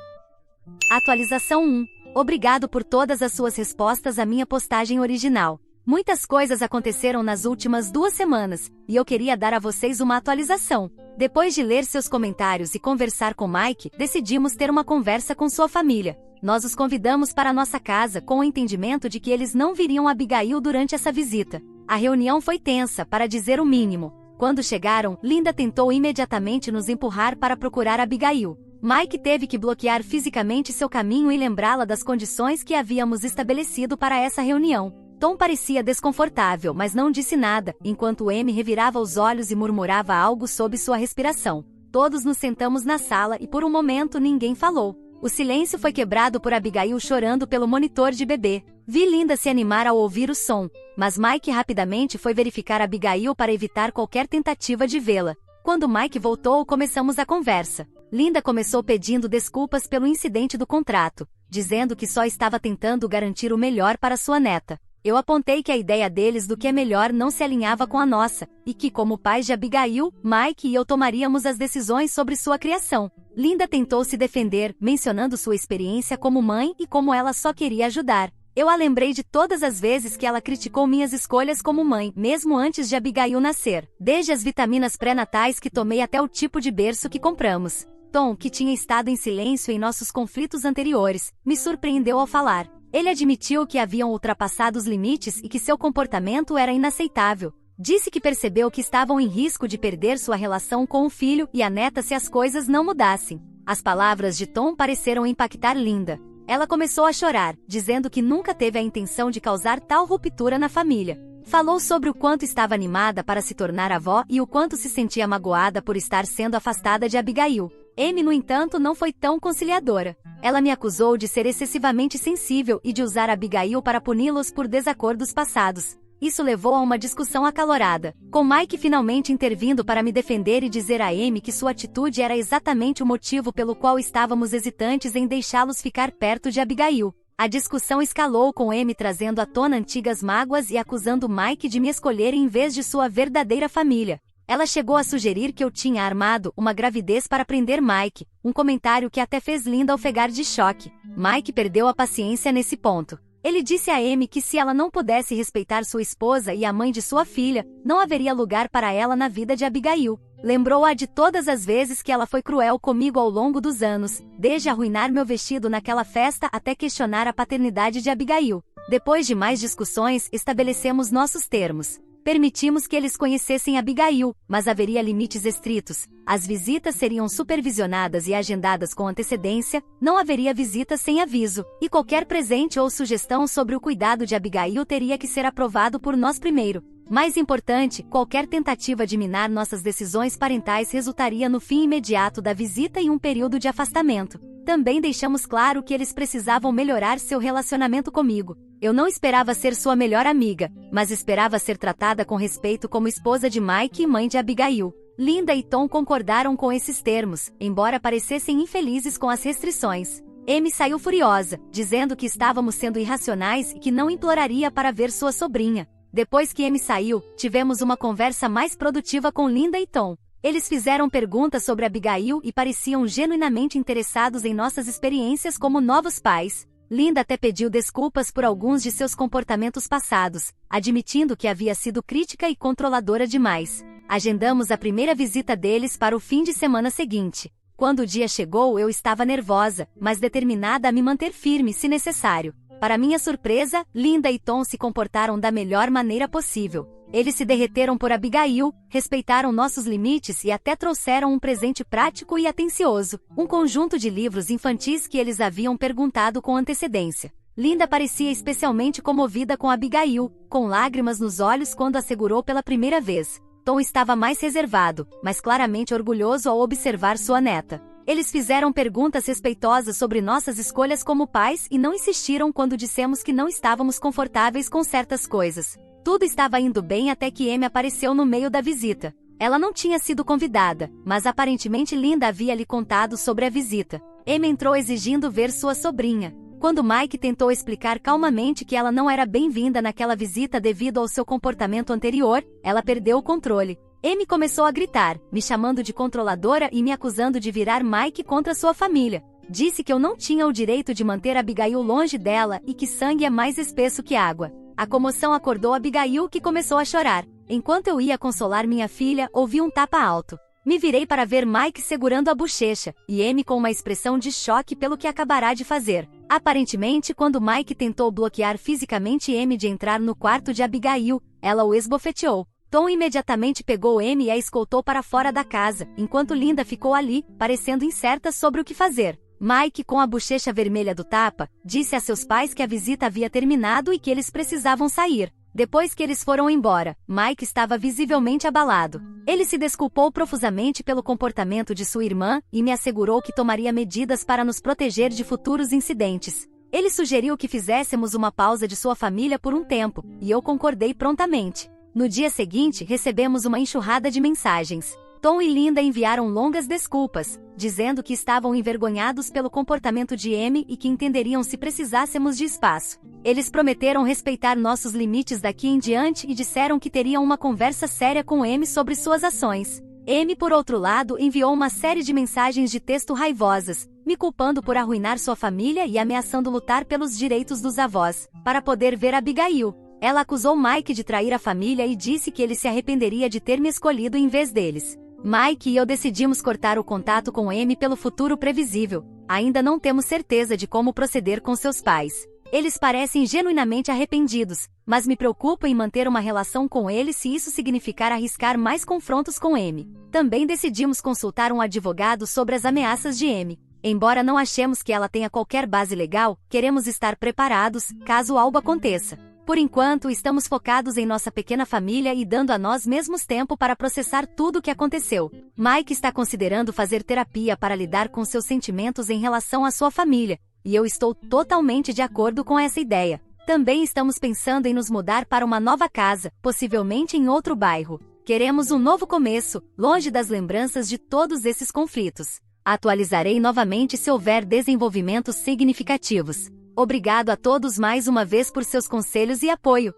Atualização 1. Obrigado por todas as suas respostas à minha postagem original. Muitas coisas aconteceram nas últimas 2 semanas, e eu queria dar a vocês uma atualização. Depois de ler seus comentários e conversar com Mike, decidimos ter uma conversa com sua família. Nós os convidamos para nossa casa com o entendimento de que eles não viriam a Abigail durante essa visita. A reunião foi tensa, para dizer o mínimo. Quando chegaram, Linda tentou imediatamente nos empurrar para procurar Abigail. Mike teve que bloquear fisicamente seu caminho e lembrá-la das condições que havíamos estabelecido para essa reunião. Tom parecia desconfortável, mas não disse nada, enquanto Amy revirava os olhos e murmurava algo sob sua respiração. Todos nos sentamos na sala e por um momento ninguém falou. O silêncio foi quebrado por Abigail chorando pelo monitor de bebê. Vi Linda se animar ao ouvir o som, mas Mike rapidamente foi verificar Abigail para evitar qualquer tentativa de vê-la. Quando Mike voltou, começamos a conversa. Linda começou pedindo desculpas pelo incidente do contrato, dizendo que só estava tentando garantir o melhor para sua neta. Eu apontei que a ideia deles do que é melhor não se alinhava com a nossa, e que como pais de Abigail, Mike e eu tomaríamos as decisões sobre sua criação. Linda tentou se defender, mencionando sua experiência como mãe e como ela só queria ajudar. Eu a lembrei de todas as vezes que ela criticou minhas escolhas como mãe, mesmo antes de Abigail nascer. Desde as vitaminas pré-natais que tomei até o tipo de berço que compramos. Tom, que tinha estado em silêncio em nossos conflitos anteriores, me surpreendeu ao falar. Ele admitiu que haviam ultrapassado os limites e que seu comportamento era inaceitável. Disse que percebeu que estavam em risco de perder sua relação com o filho e a neta se as coisas não mudassem. As palavras de Tom pareceram impactar Linda. Ela começou a chorar, dizendo que nunca teve a intenção de causar tal ruptura na família. Falou sobre o quanto estava animada para se tornar avó e o quanto se sentia magoada por estar sendo afastada de Abigail. Amy, no entanto, não foi tão conciliadora. Ela me acusou de ser excessivamente sensível e de usar Abigail para puni-los por desacordos passados. Isso levou a uma discussão acalorada, com Mike finalmente intervindo para me defender e dizer a Amy que sua atitude era exatamente o motivo pelo qual estávamos hesitantes em deixá-los ficar perto de Abigail. A discussão escalou com Amy trazendo à tona antigas mágoas e acusando Mike de me escolher em vez de sua verdadeira família. Ela chegou a sugerir que eu tinha armado uma gravidez para prender Mike, um comentário que até fez Linda ofegar de choque. Mike perdeu a paciência nesse ponto. Ele disse a Amy que se ela não pudesse respeitar sua esposa e a mãe de sua filha, não haveria lugar para ela na vida de Abigail. Lembrou-a de todas as vezes que ela foi cruel comigo ao longo dos anos, desde arruinar meu vestido naquela festa até questionar a paternidade de Abigail. Depois de mais discussões, estabelecemos nossos termos. Permitimos que eles conhecessem Abigail, mas haveria limites estritos. As visitas seriam supervisionadas e agendadas com antecedência, não haveria visitas sem aviso, e qualquer presente ou sugestão sobre o cuidado de Abigail teria que ser aprovado por nós primeiro. Mais importante, qualquer tentativa de minar nossas decisões parentais resultaria no fim imediato da visita e um período de afastamento. Também deixamos claro que eles precisavam melhorar seu relacionamento comigo. Eu não esperava ser sua melhor amiga, mas esperava ser tratada com respeito como esposa de Mike e mãe de Abigail. Linda e Tom concordaram com esses termos, embora parecessem infelizes com as restrições. Amy saiu furiosa, dizendo que estávamos sendo irracionais e que não imploraria para ver sua sobrinha. Depois que Amy saiu, tivemos uma conversa mais produtiva com Linda e Tom. Eles fizeram perguntas sobre Abigail e pareciam genuinamente interessados em nossas experiências como novos pais. Linda até pediu desculpas por alguns de seus comportamentos passados, admitindo que havia sido crítica e controladora demais. Agendamos a primeira visita deles para o fim de semana seguinte. Quando o dia chegou, eu estava nervosa, mas determinada a me manter firme se necessário. Para minha surpresa, Linda e Tom se comportaram da melhor maneira possível. Eles se derreteram por Abigail, respeitaram nossos limites e até trouxeram um presente prático e atencioso, um conjunto de livros infantis que eles haviam perguntado com antecedência. Linda parecia especialmente comovida com Abigail, com lágrimas nos olhos quando a segurou pela primeira vez. Tom estava mais reservado, mas claramente orgulhoso ao observar sua neta. Eles fizeram perguntas respeitosas sobre nossas escolhas como pais e não insistiram quando dissemos que não estávamos confortáveis com certas coisas. Tudo estava indo bem até que Amy apareceu no meio da visita. Ela não tinha sido convidada, mas aparentemente Linda havia lhe contado sobre a visita. Amy entrou exigindo ver sua sobrinha. Quando Mike tentou explicar calmamente que ela não era bem-vinda naquela visita devido ao seu comportamento anterior, ela perdeu o controle. Amy começou a gritar, me chamando de controladora e me acusando de virar Mike contra sua família. Disse que eu não tinha o direito de manter Abigail longe dela e que sangue é mais espesso que água. A comoção acordou Abigail, que começou a chorar. Enquanto eu ia consolar minha filha, ouvi um tapa alto. Me virei para ver Mike segurando a bochecha, e Amy com uma expressão de choque pelo que acabará de fazer. Aparentemente, quando Mike tentou bloquear fisicamente Amy de entrar no quarto de Abigail, ela o esbofeteou. Tom imediatamente pegou Amy e a escoltou para fora da casa, enquanto Linda ficou ali, parecendo incerta sobre o que fazer. Mike, com a bochecha vermelha do tapa, disse a seus pais que a visita havia terminado e que eles precisavam sair. Depois que eles foram embora, Mike estava visivelmente abalado. Ele se desculpou profusamente pelo comportamento de sua irmã e me assegurou que tomaria medidas para nos proteger de futuros incidentes. Ele sugeriu que fizéssemos uma pausa de sua família por um tempo, e eu concordei prontamente. No dia seguinte, recebemos uma enxurrada de mensagens. Tom e Linda enviaram longas desculpas, dizendo que estavam envergonhados pelo comportamento de Amy e que entenderiam se precisássemos de espaço. Eles prometeram respeitar nossos limites daqui em diante e disseram que teriam uma conversa séria com Amy sobre suas ações. Amy, por outro lado, enviou uma série de mensagens de texto raivosas, me culpando por arruinar sua família e ameaçando lutar pelos direitos dos avós, para poder ver Abigail. Ela acusou Mike de trair a família e disse que ele se arrependeria de ter me escolhido em vez deles. Mike e eu decidimos cortar o contato com Amy pelo futuro previsível. Ainda não temos certeza de como proceder com seus pais. Eles parecem genuinamente arrependidos, mas me preocupo em manter uma relação com eles se isso significar arriscar mais confrontos com Amy. Também decidimos consultar um advogado sobre as ameaças de Amy. Embora não achemos que ela tenha qualquer base legal, queremos estar preparados, caso algo aconteça. Por enquanto, estamos focados em nossa pequena família e dando a nós mesmos tempo para processar tudo o que aconteceu. Mike está considerando fazer terapia para lidar com seus sentimentos em relação à sua família, e eu estou totalmente de acordo com essa ideia. Também estamos pensando em nos mudar para uma nova casa, possivelmente em outro bairro. Queremos um novo começo, longe das lembranças de todos esses conflitos. Atualizarei novamente se houver desenvolvimentos significativos. Obrigado a todos mais uma vez por seus conselhos e apoio.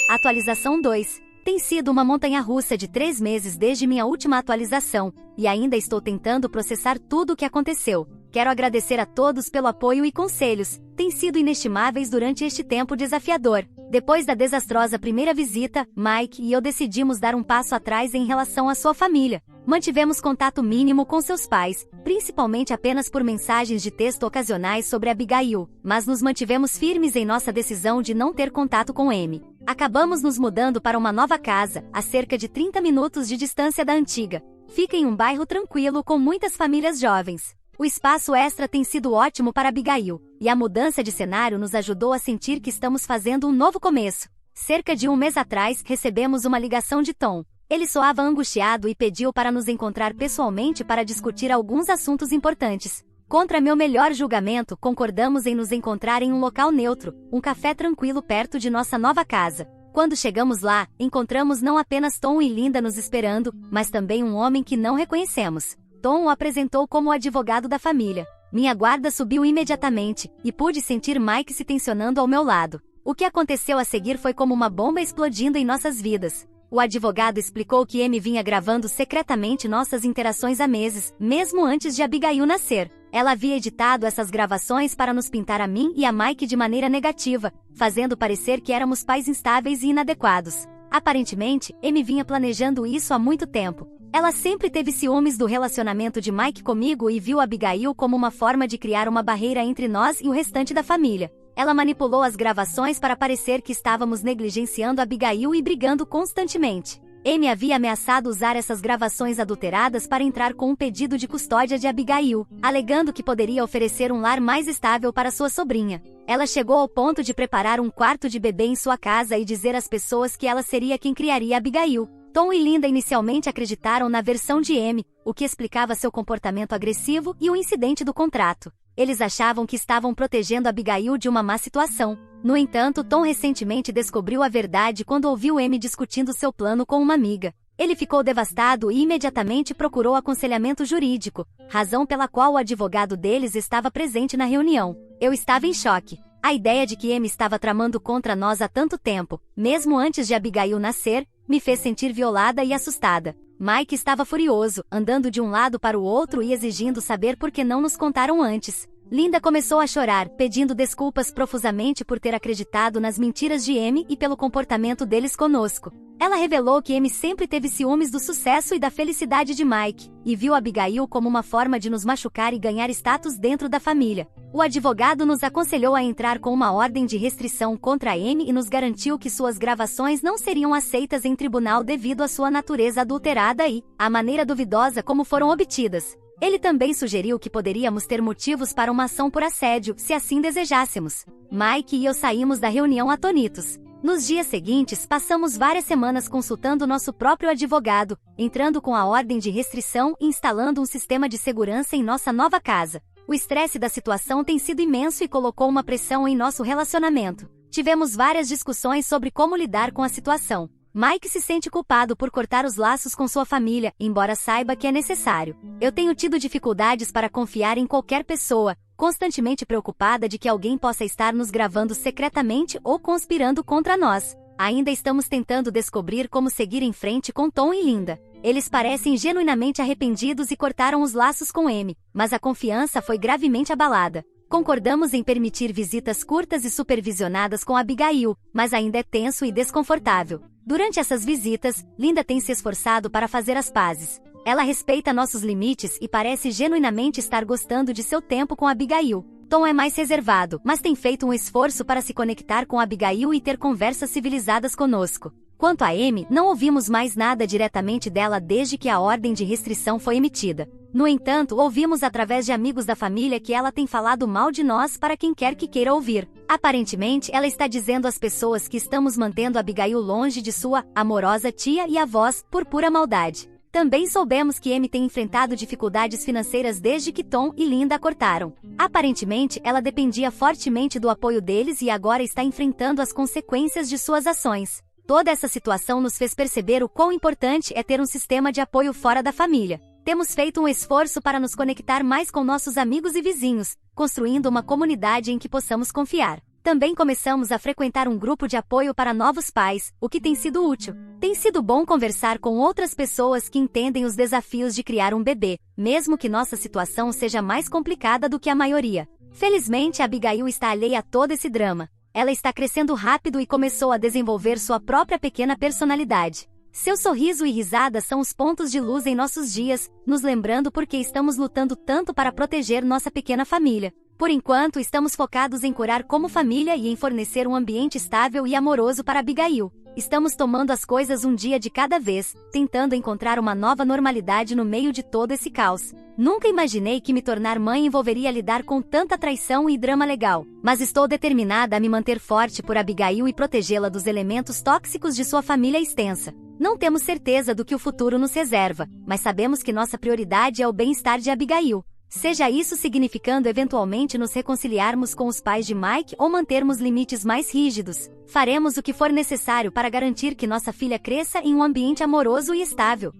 Atualização 2. Tem sido uma montanha-russa de 3 meses desde minha última atualização, e ainda estou tentando processar tudo o que aconteceu. Quero agradecer a todos pelo apoio e conselhos, têm sido inestimáveis durante este tempo desafiador. Depois da desastrosa primeira visita, Mike e eu decidimos dar um passo atrás em relação à sua família. Mantivemos contato mínimo com seus pais, principalmente apenas por mensagens de texto ocasionais sobre Abigail, mas nos mantivemos firmes em nossa decisão de não ter contato com Amy. Acabamos nos mudando para uma nova casa, a cerca de 30 minutos de distância da antiga. Fica em um bairro tranquilo com muitas famílias jovens. O espaço extra tem sido ótimo para Abigail, e a mudança de cenário nos ajudou a sentir que estamos fazendo um novo começo. Cerca de um mês atrás, recebemos uma ligação de Tom. Ele soava angustiado e pediu para nos encontrar pessoalmente para discutir alguns assuntos importantes. Contra meu melhor julgamento, concordamos em nos encontrar em um local neutro, um café tranquilo perto de nossa nova casa. Quando chegamos lá, encontramos não apenas Tom e Linda nos esperando, mas também um homem que não reconhecemos. Tom o apresentou como o advogado da família. Minha guarda subiu imediatamente, e pude sentir Mike se tensionando ao meu lado. O que aconteceu a seguir foi como uma bomba explodindo em nossas vidas. O advogado explicou que Amy vinha gravando secretamente nossas interações há meses, mesmo antes de Abigail nascer. Ela havia editado essas gravações para nos pintar a mim e a Mike de maneira negativa, fazendo parecer que éramos pais instáveis e inadequados. Aparentemente, Amy vinha planejando isso há muito tempo. Ela sempre teve ciúmes do relacionamento de Mike comigo e viu Abigail como uma forma de criar uma barreira entre nós e o restante da família. Ela manipulou as gravações para parecer que estávamos negligenciando Abigail e brigando constantemente. Amy havia ameaçado usar essas gravações adulteradas para entrar com um pedido de custódia de Abigail, alegando que poderia oferecer um lar mais estável para sua sobrinha. Ela chegou ao ponto de preparar um quarto de bebê em sua casa e dizer às pessoas que ela seria quem criaria Abigail. Tom e Linda inicialmente acreditaram na versão de Amy, o que explicava seu comportamento agressivo e o incidente do contrato. Eles achavam que estavam protegendo Abigail de uma má situação. No entanto, Tom recentemente descobriu a verdade quando ouviu Amy discutindo seu plano com uma amiga. Ele ficou devastado e imediatamente procurou aconselhamento jurídico, razão pela qual o advogado deles estava presente na reunião. Eu estava em choque. A ideia de que Amy estava tramando contra nós há tanto tempo, mesmo antes de Abigail nascer, me fez sentir violada e assustada. Mike estava furioso, andando de um lado para o outro e exigindo saber por que não nos contaram antes. Linda começou a chorar, pedindo desculpas profusamente por ter acreditado nas mentiras de Amy e pelo comportamento deles conosco. Ela revelou que Amy sempre teve ciúmes do sucesso e da felicidade de Mike, e viu Abigail como uma forma de nos machucar e ganhar status dentro da família. O advogado nos aconselhou a entrar com uma ordem de restrição contra Amy e nos garantiu que suas gravações não seriam aceitas em tribunal devido à sua natureza adulterada e à maneira duvidosa como foram obtidas. Ele também sugeriu que poderíamos ter motivos para uma ação por assédio, se assim desejássemos. Mike e eu saímos da reunião atonitos. Nos dias seguintes, passamos várias semanas consultando nosso próprio advogado, entrando com a ordem de restrição e instalando um sistema de segurança em nossa nova casa. O estresse da situação tem sido imenso e colocou uma pressão em nosso relacionamento. Tivemos várias discussões sobre como lidar com a situação. Mike se sente culpado por cortar os laços com sua família, embora saiba que é necessário. Eu tenho tido dificuldades para confiar em qualquer pessoa, constantemente preocupada de que alguém possa estar nos gravando secretamente ou conspirando contra nós. Ainda estamos tentando descobrir como seguir em frente com Tom e Linda. Eles parecem genuinamente arrependidos e cortaram os laços com Amy, mas a confiança foi gravemente abalada. Concordamos em permitir visitas curtas e supervisionadas com Abigail, mas ainda é tenso e desconfortável. Durante essas visitas, Linda tem se esforçado para fazer as pazes. Ela respeita nossos limites e parece genuinamente estar gostando de seu tempo com Abigail. Tom é mais reservado, mas tem feito um esforço para se conectar com Abigail e ter conversas civilizadas conosco. Quanto a Amy, não ouvimos mais nada diretamente dela desde que a ordem de restrição foi emitida. No entanto, ouvimos através de amigos da família que ela tem falado mal de nós para quem quer que queira ouvir. Aparentemente, ela está dizendo às pessoas que estamos mantendo Abigail longe de sua amorosa tia e avós, por pura maldade. Também soubemos que Amy tem enfrentado dificuldades financeiras desde que Tom e Linda a cortaram. Aparentemente, ela dependia fortemente do apoio deles e agora está enfrentando as consequências de suas ações. Toda essa situação nos fez perceber o quão importante é ter um sistema de apoio fora da família. Temos feito um esforço para nos conectar mais com nossos amigos e vizinhos, construindo uma comunidade em que possamos confiar. Também começamos a frequentar um grupo de apoio para novos pais, o que tem sido útil. Tem sido bom conversar com outras pessoas que entendem os desafios de criar um bebê, mesmo que nossa situação seja mais complicada do que a maioria. Felizmente, Abigail está alheia a todo esse drama. Ela está crescendo rápido e começou a desenvolver sua própria pequena personalidade. Seu sorriso e risada são os pontos de luz em nossos dias, nos lembrando por que estamos lutando tanto para proteger nossa pequena família. Por enquanto, estamos focados em curar como família e em fornecer um ambiente estável e amoroso para Abigail. Estamos tomando as coisas um dia de cada vez, tentando encontrar uma nova normalidade no meio de todo esse caos. Nunca imaginei que me tornar mãe envolveria lidar com tanta traição e drama legal, mas estou determinada a me manter forte por Abigail e protegê-la dos elementos tóxicos de sua família extensa. Não temos certeza do que o futuro nos reserva, mas sabemos que nossa prioridade é o bem-estar de Abigail. Seja isso significando eventualmente nos reconciliarmos com os pais de Mike ou mantermos limites mais rígidos, faremos o que for necessário para garantir que nossa filha cresça em um ambiente amoroso e estável.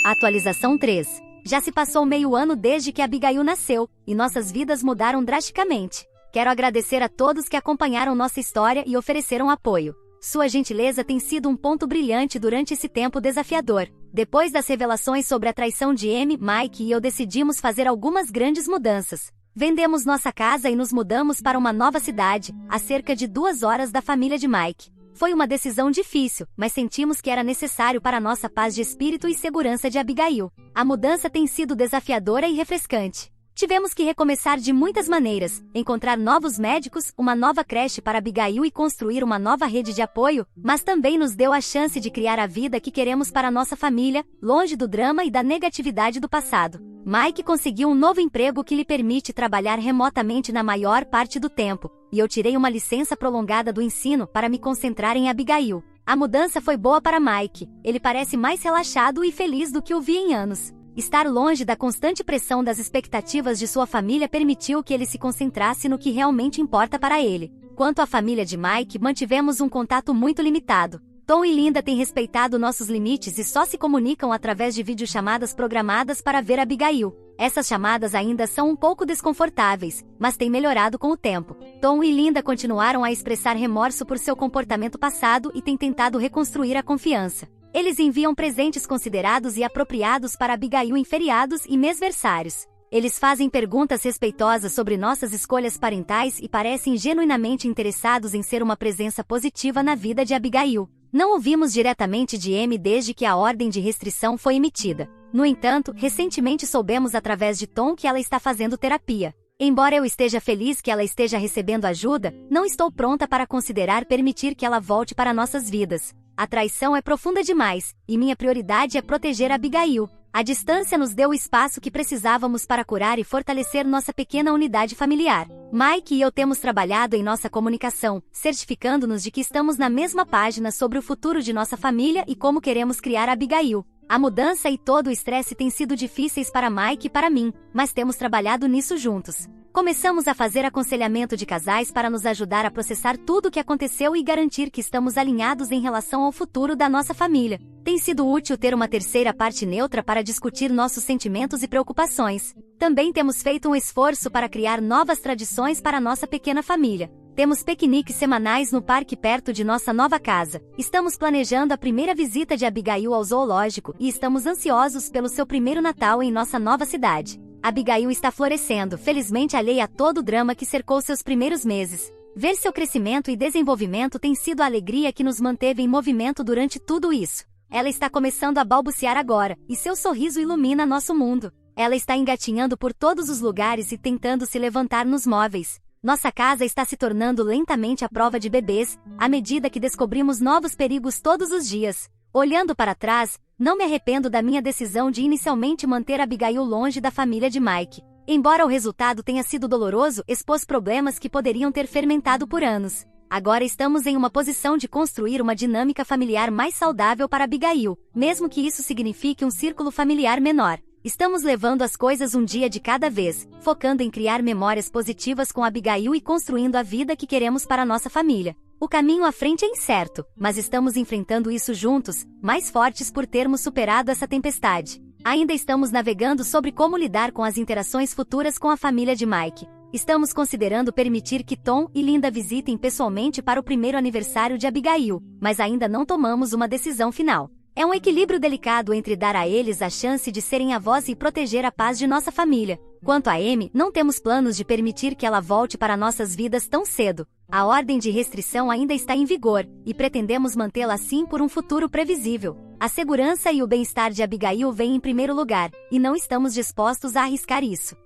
Atualização 3. Já se passou meio ano desde que Abigail nasceu, e nossas vidas mudaram drasticamente. Quero agradecer a todos que acompanharam nossa história e ofereceram apoio. Sua gentileza tem sido um ponto brilhante durante esse tempo desafiador. Depois das revelações sobre a traição de Amy, Mike e eu decidimos fazer algumas grandes mudanças. Vendemos nossa casa e nos mudamos para uma nova cidade, a cerca de 2 horas da família de Mike. Foi uma decisão difícil, mas sentimos que era necessário para nossa paz de espírito e segurança de Abigail. A mudança tem sido desafiadora e refrescante. Tivemos que recomeçar de muitas maneiras, encontrar novos médicos, uma nova creche para Abigail e construir uma nova rede de apoio, mas também nos deu a chance de criar a vida que queremos para nossa família, longe do drama e da negatividade do passado. Mike conseguiu um novo emprego que lhe permite trabalhar remotamente na maior parte do tempo, e eu tirei uma licença prolongada do ensino para me concentrar em Abigail. A mudança foi boa para Mike, ele parece mais relaxado e feliz do que o vi em anos. Estar longe da constante pressão das expectativas de sua família permitiu que ele se concentrasse no que realmente importa para ele. Quanto à família de Mike, mantivemos um contato muito limitado. Tom e Linda têm respeitado nossos limites e só se comunicam através de videochamadas programadas para ver Abigail. Essas chamadas ainda são um pouco desconfortáveis, mas têm melhorado com o tempo. Tom e Linda continuaram a expressar remorso por seu comportamento passado e têm tentado reconstruir a confiança. Eles enviam presentes considerados e apropriados para Abigail em feriados e mêsversários. Eles fazem perguntas respeitosas sobre nossas escolhas parentais e parecem genuinamente interessados em ser uma presença positiva na vida de Abigail. Não ouvimos diretamente de Amy desde que a ordem de restrição foi emitida. No entanto, recentemente soubemos através de Tom que ela está fazendo terapia. Embora eu esteja feliz que ela esteja recebendo ajuda, não estou pronta para considerar permitir que ela volte para nossas vidas. A traição é profunda demais, e minha prioridade é proteger Abigail. A distância nos deu o espaço que precisávamos para curar e fortalecer nossa pequena unidade familiar. Mike e eu temos trabalhado em nossa comunicação, certificando-nos de que estamos na mesma página sobre o futuro de nossa família e como queremos criar Abigail. A mudança e todo o estresse têm sido difíceis para Mike e para mim, mas temos trabalhado nisso juntos. Começamos a fazer aconselhamento de casais para nos ajudar a processar tudo o que aconteceu e garantir que estamos alinhados em relação ao futuro da nossa família. Tem sido útil ter uma terceira parte neutra para discutir nossos sentimentos e preocupações. Também temos feito um esforço para criar novas tradições para nossa pequena família. Temos piqueniques semanais no parque perto de nossa nova casa. Estamos planejando a primeira visita de Abigail ao zoológico e estamos ansiosos pelo seu primeiro Natal em nossa nova cidade. Abigail está florescendo, felizmente alheia a todo o drama que cercou seus primeiros meses. Ver seu crescimento e desenvolvimento tem sido a alegria que nos manteve em movimento durante tudo isso. Ela está começando a balbuciar agora, e seu sorriso ilumina nosso mundo. Ela está engatinhando por todos os lugares e tentando se levantar nos móveis. Nossa casa está se tornando lentamente a prova de bebês, à medida que descobrimos novos perigos todos os dias. Olhando para trás, não me arrependo da minha decisão de inicialmente manter Abigail longe da família de Mike. Embora o resultado tenha sido doloroso, expôs problemas que poderiam ter fermentado por anos. Agora estamos em uma posição de construir uma dinâmica familiar mais saudável para Abigail, mesmo que isso signifique um círculo familiar menor. Estamos levando as coisas um dia de cada vez, focando em criar memórias positivas com Abigail e construindo a vida que queremos para nossa família. O caminho à frente é incerto, mas estamos enfrentando isso juntos, mais fortes por termos superado essa tempestade. Ainda estamos navegando sobre como lidar com as interações futuras com a família de Mike. Estamos considerando permitir que Tom e Linda visitem pessoalmente para o primeiro aniversário de Abigail, mas ainda não tomamos uma decisão final. É um equilíbrio delicado entre dar a eles a chance de serem avós e proteger a paz de nossa família. Quanto a Amy, não temos planos de permitir que ela volte para nossas vidas tão cedo. A ordem de restrição ainda está em vigor, e pretendemos mantê-la assim por um futuro previsível. A segurança e o bem-estar de Abigail vêm em primeiro lugar, e não estamos dispostos a arriscar isso.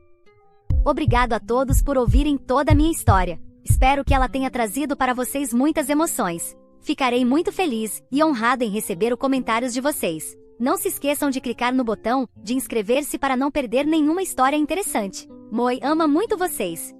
Obrigado a todos por ouvirem toda a minha história. Espero que ela tenha trazido para vocês muitas emoções. Ficarei muito feliz e honrada em receber os comentários de vocês. Não se esqueçam de clicar no botão de inscrever-se para não perder nenhuma história interessante. Moi ama muito vocês.